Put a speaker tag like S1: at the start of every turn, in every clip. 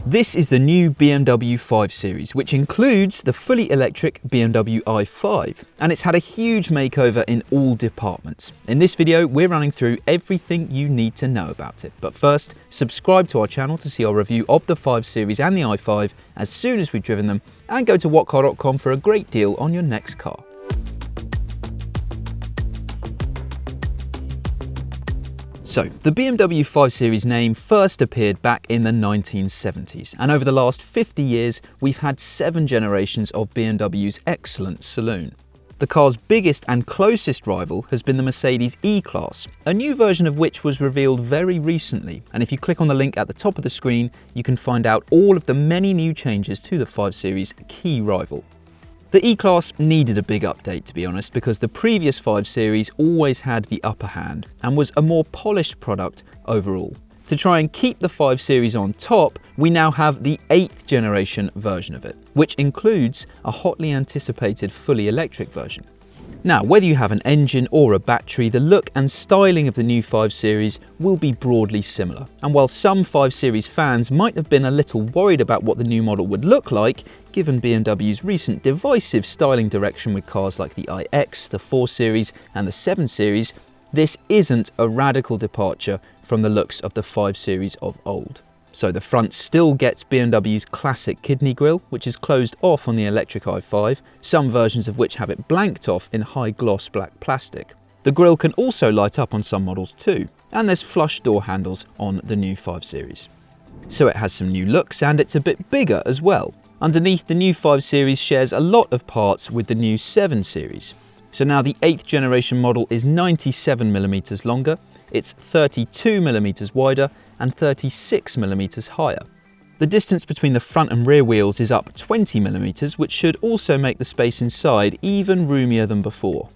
S1: This is the new BMW 5 Series, which includes the fully electric BMW i5, and it's had a huge makeover in all departments. In this video, we're running through everything you need to know about it. But first, subscribe to our channel to see our review of the 5 Series and the i5 as soon as we've driven them, and go to whatcar.com for a great deal on your next car. So, the BMW 5 Series name first appeared back in the 1970s, and over the last 50 years, we've had 7 generations of BMW's excellent saloon. The car's biggest and closest rival has been the Mercedes E-Class, a new version of which was revealed very recently, and if you click on the link at the top of the screen, you can find out all of the many new changes to the 5 Series' key rival. The E-Class needed a big update, to be honest, because the previous 5 Series always had the upper hand and was a more polished product overall. To try and keep the 5 Series on top, we now have the 8th generation version of it, which includes a hotly anticipated fully electric version. Now, whether you have an engine or a battery, the look and styling of the new 5 Series will be broadly similar. And while some 5 Series fans might have been a little worried about what the new model would look like, given BMW's recent divisive styling direction with cars like the iX, the 4 Series and the 7 Series, this isn't a radical departure from the looks of the 5 Series of old. So the front still gets BMW's classic kidney grille, which is closed off on the electric i5, some versions of which have it blanked off in high gloss black plastic. The grille can also light up on some models too, and there's flush door handles on the new 5 Series. So it has some new looks, and it's a bit bigger as well. Underneath, the new 5 Series shares a lot of parts with the new 7 Series. So now the 8th generation model is 97mm longer, it's 32mm wider and 36mm higher. The distance between the front and rear wheels is up 20mm, which should also make the space inside even roomier than before.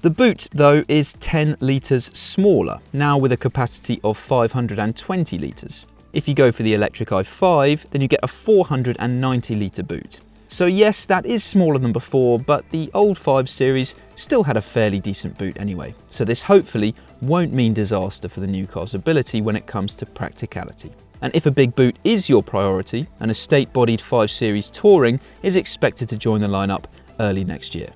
S1: The boot, though, is 10 litres smaller, now with a capacity of 520 litres. If you go for the electric i5, then you get a 490 litre boot. So yes, that is smaller than before, but the old 5 Series still had a fairly decent boot anyway, so this hopefully won't mean disaster for the new car's ability when it comes to practicality. And if a big boot is your priority, an estate-bodied 5 Series Touring is expected to join the lineup early next year.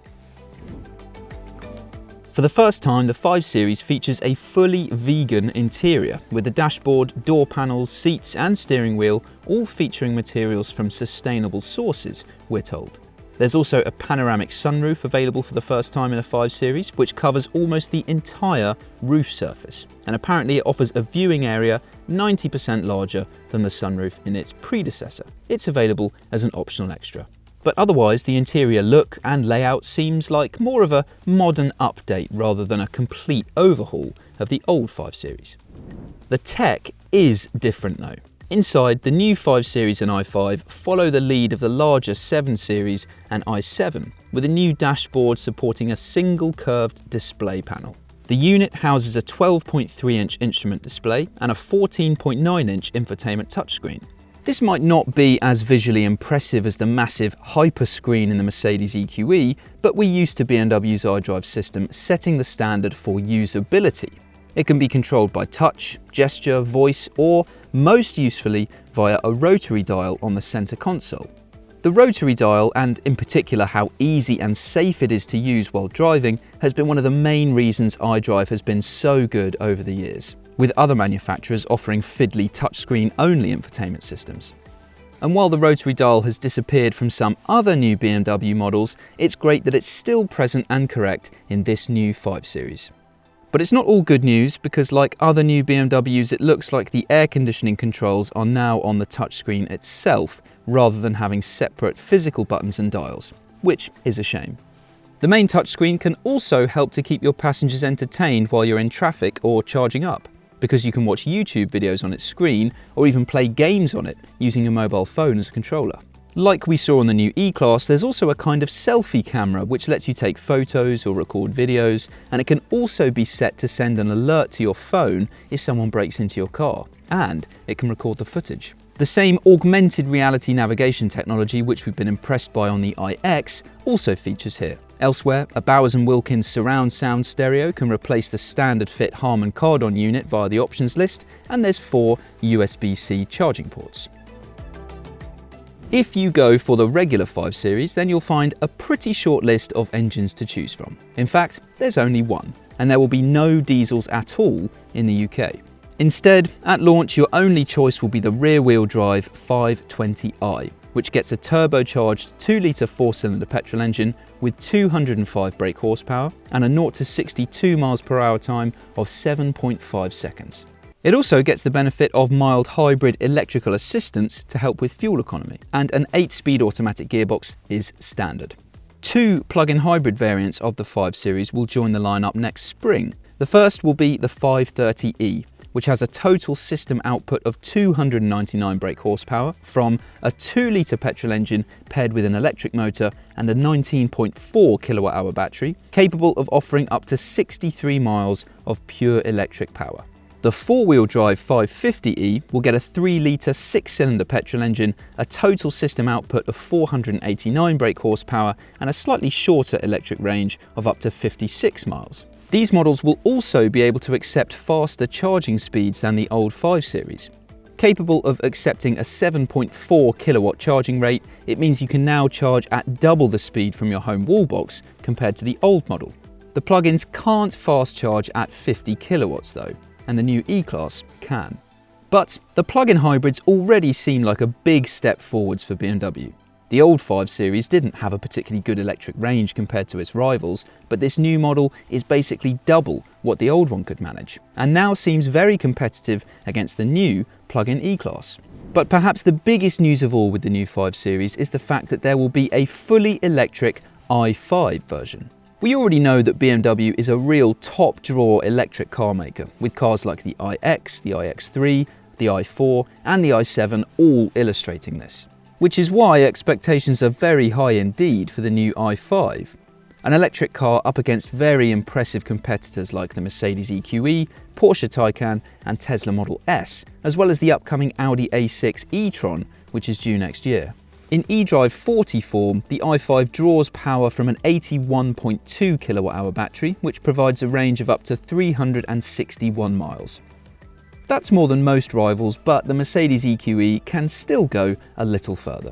S1: For the first time, the 5 Series features a fully vegan interior, with the dashboard, door panels, seats and steering wheel all featuring materials from sustainable sources, we're told. There's also a panoramic sunroof available for the first time in a 5 Series, which covers almost the entire roof surface, and apparently it offers a viewing area 90% larger than the sunroof in its predecessor. It's available as an optional extra. But otherwise, the interior look and layout seems like more of a modern update rather than a complete overhaul of the old 5 Series. The tech is different though. Inside, the new 5 Series and i5 follow the lead of the larger 7 Series and i7, with a new dashboard supporting a single curved display panel. The unit houses a 12.3-inch instrument display and a 14.9-inch infotainment touchscreen. This might not be as visually impressive as the massive hyperscreen in the Mercedes EQE, but we're used to BMW's iDrive system setting the standard for usability. It can be controlled by touch, gesture, voice, or most usefully via a rotary dial on the center console. The rotary dial, and in particular how easy and safe it is to use while driving, has been one of the main reasons iDrive has been so good over the years, with other manufacturers offering fiddly touchscreen-only infotainment systems. And while the rotary dial has disappeared from some other new BMW models, it's great that it's still present and correct in this new 5 Series. But it's not all good news, because like other new BMWs, it looks like the air conditioning controls are now on the touchscreen itself, rather than having separate physical buttons and dials, which is a shame. The main touchscreen can also help to keep your passengers entertained while you're in traffic or charging up, because you can watch YouTube videos on its screen or even play games on it using your mobile phone as a controller. Like we saw on the new E-Class, there's also a kind of selfie camera which lets you take photos or record videos, and it can also be set to send an alert to your phone if someone breaks into your car, and it can record the footage. The same augmented reality navigation technology which we've been impressed by on the iX also features here. Elsewhere, a Bowers & Wilkins surround sound stereo can replace the standard fit Harman Kardon unit via the options list, and there's 4 USB-C charging ports. If you go for the regular 5 Series, then you'll find a pretty short list of engines to choose from. In fact, there's only one, and there will be no diesels at all in the UK. Instead, at launch, your only choice will be the rear-wheel drive 520i, which gets a turbocharged 2-litre 4-cylinder petrol engine with 205 brake horsepower and a 0 to 62 miles per hour time of 7.5 seconds. It also gets the benefit of mild hybrid electrical assistance to help with fuel economy, and an 8-speed automatic gearbox is standard. 2 plug-in hybrid variants of the 5 Series will join the lineup next spring. The first will be the 530e, which has a total system output of 299 brake horsepower from a 2-litre petrol engine paired with an electric motor and a 19.4 kilowatt-hour battery, capable of offering up to 63 miles of pure electric power. The 4-wheel drive 550e will get a 3-litre 6-cylinder petrol engine, a total system output of 489 brake horsepower and a slightly shorter electric range of up to 56 miles. These models will also be able to accept faster charging speeds than the old 5 Series. Capable of accepting a 7.4 kilowatt charging rate, it means you can now charge at double the speed from your home wall box compared to the old model. The plug-ins can't fast charge at 50 kilowatts though, and the new E-Class can. But the plug-in hybrids already seem like a big step forwards for BMW. The old 5 Series didn't have a particularly good electric range compared to its rivals, but this new model is basically double what the old one could manage, and now seems very competitive against the new plug-in E-Class. But perhaps the biggest news of all with the new 5 Series is the fact that there will be a fully electric i5 version. We already know that BMW is a real top-drawer electric car maker, with cars like the iX, the iX3, the i4 and the i7 all illustrating this. Which is why expectations are very high indeed for the new i5. An electric car up against very impressive competitors like the Mercedes EQE, Porsche Taycan and Tesla Model S, as well as the upcoming Audi A6 e-tron, which is due next year. In eDrive 40 form, the i5 draws power from an 81.2 kilowatt-hour battery, which provides a range of up to 361 miles. That's more than most rivals, but the Mercedes EQE can still go a little further.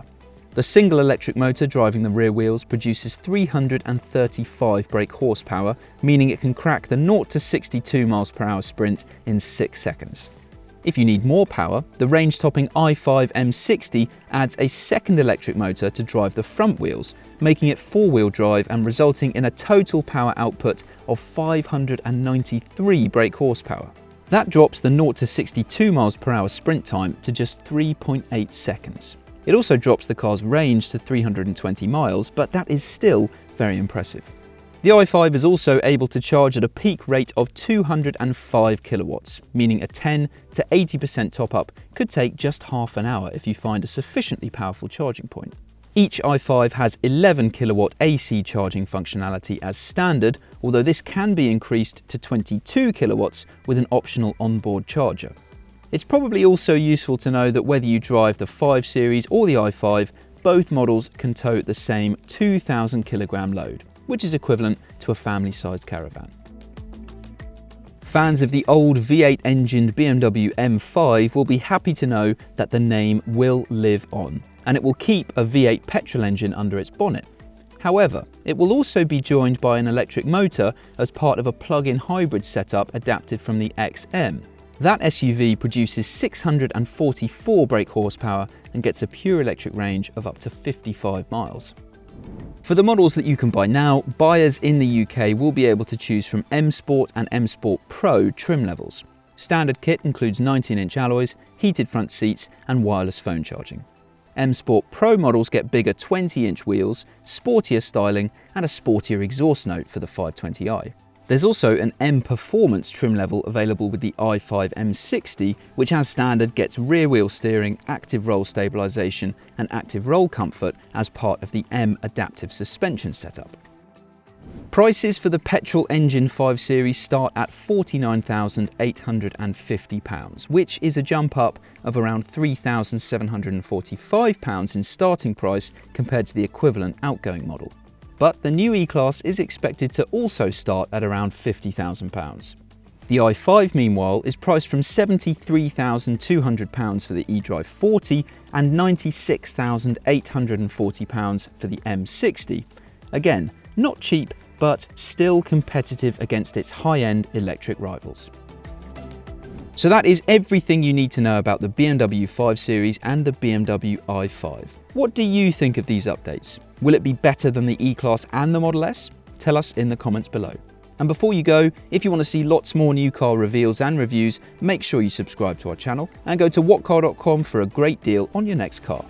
S1: The single electric motor driving the rear wheels produces 335 brake horsepower, meaning it can crack the 0 to 62 miles per hour sprint in 6 seconds. If you need more power, the range-topping i5 M60 adds a second electric motor to drive the front wheels, making it 4-wheel drive and resulting in a total power output of 593 brake horsepower. That drops the 0 to 62 miles per hour sprint time to just 3.8 seconds. It also drops the car's range to 320 miles, but that is still very impressive. The i5 is also able to charge at a peak rate of 205 kilowatts, meaning a 10 to 80% top-up could take just half an hour if you find a sufficiently powerful charging point. Each i5 has 11 kilowatt AC charging functionality as standard, although this can be increased to 22 kilowatts with an optional onboard charger. It's probably also useful to know that whether you drive the 5 Series or the i5, both models can tow the same 2,000 kilogram load, which is equivalent to a family-sized caravan. Fans of the old V8 engined BMW M5 will be happy to know that the name will live on, and it will keep a V8 petrol engine under its bonnet. However, it will also be joined by an electric motor as part of a plug-in hybrid setup adapted from the XM. That SUV produces 644 brake horsepower and gets a pure electric range of up to 55 miles. For the models that you can buy now, buyers in the UK will be able to choose from M Sport and M Sport Pro trim levels. Standard kit includes 19-inch alloys, heated front seats and wireless phone charging. M Sport Pro models get bigger 20-inch wheels, sportier styling and a sportier exhaust note for the 520i. There's also an M Performance trim level available with the i5 M60, which as standard gets rear wheel steering, active roll stabilisation and active roll comfort as part of the M adaptive suspension setup. Prices for the petrol engine 5 Series start at £49,850, which is a jump up of around £3,745 in starting price compared to the equivalent outgoing model. But the new E-Class is expected to also start at around £50,000. The i5, meanwhile, is priced from £73,200 for the eDrive 40 and £96,840 for the M60. Again, not cheap, but still competitive against its high-end electric rivals. So that is everything you need to know about the BMW 5 Series and the BMW i5. What do you think of these updates? Will it be better than the E-Class and the Model S? Tell us in the comments below. And before you go, if you want to see lots more new car reveals and reviews, make sure you subscribe to our channel and go to whatcar.com for a great deal on your next car.